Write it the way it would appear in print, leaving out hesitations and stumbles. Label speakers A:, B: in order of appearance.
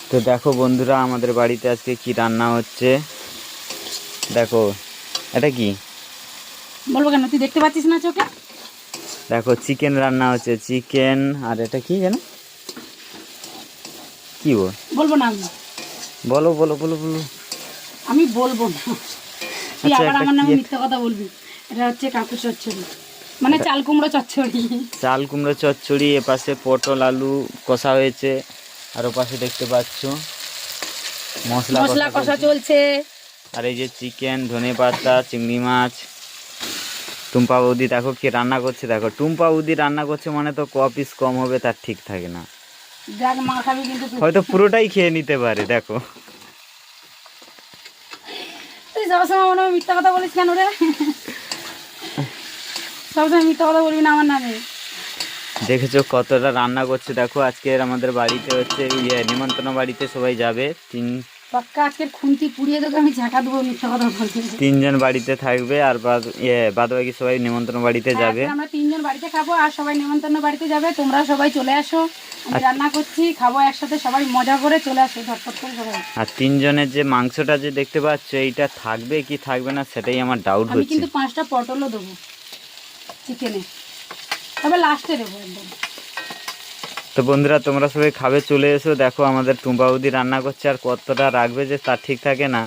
A: তো দেখো বন্ধুরা, আমাদের বাড়িতে আজকে কি রান্না হচ্ছে দেখো। এটা কি
B: বলবো কেন, তুই দেখতে পাচ্ছিস না চোখে?
A: দেখো, চিকেন রান্না হচ্ছে, চিকেন। আর এটা কি জানো, কি
B: বলবো না আমি।
A: বলো বলো বলো বলো।
B: আমি বলবো না, তুই
A: আচ্ছা,
B: আবার
A: একটা
B: আমার
A: কি,
B: নামে মিথ্যা কথা বলবি। এটা হচ্ছে কাকু চচ্চড়ি, মানে চাল কুমড়ো চচ্চড়ি।
A: চাল কুমড়ো চচ্চড়ি। এপাশে পটল আলু কষা হয়েছে, আর ওপাশে দেখতে পাচ্ছ মশলা
B: মশলা
A: কষা
B: কষা
A: চলছে।
B: চলছে।
A: আর এই যে চিকেন, ধনেপাতা, চিংড়ি মাছ। টুম্পা বৌদি দেখো কি রান্না করছে। দেখো, টুম্পা বৌদি রান্না করছে মানে তো ক পিস কম হবে তার ঠিক থাকে না।
B: দেখ মা খাবি কিন্তু তুই।
A: হয়তো পুরোটাই খেয়ে নিতে পারে। দেখো,
B: তুই সবসময় আমার নামে মিথ্যা কথা বলিস কেন রে? সবসময় মিথ্যা কথা বলবি না আমার নামে।
A: দেখেছো কতটা রান্না করছে। দেখো, আজকের আমাদের বাড়িতে হচ্ছে নিমন্ত্রণ, বাড়িতে সবাই যাবে।
B: পাক্কা আজকের খুন্তি পুড়িয়ে তোকে আমি ঝাঁকা দেবো মিথ্যা কথা বলবি।
A: তিনজন বাড়িতে থাকবে, আর বাদ বাকি সবাই নিমন্ত্রণ বাড়িতে
B: হ্যাঁ,
A: যাবে।
B: আজকে আমরা তিনজন বাড়িতে খাবো আর সবাই নেমন্তন্ন বাড়িতে যাবে। তোমরা সবাই চলে আসো, আমি রান্না করছি, খাবো একসাথে, সবাই মজা করে চলে আসো ঝটপট করে সবাই।
A: আর তিনজনের যে মাংসটা যে দেখতে পাচ্ছ, এইটা থাকবে কি থাকবে না সেটাই আমার ডাউট
B: আমি
A: হচ্ছে।
B: কিন্তু 5টা পটলও দেবো চিকেনে, তবে লাস্টে দেবো একদম।
A: তো বন্ধুরা, তোমরা সবাই খাবে চলে এসো। দেখো, আমাদের টুম্পা বৌদি রান্না করছে, আর কতটা রাখবে যে তার ঠিক থাকে না।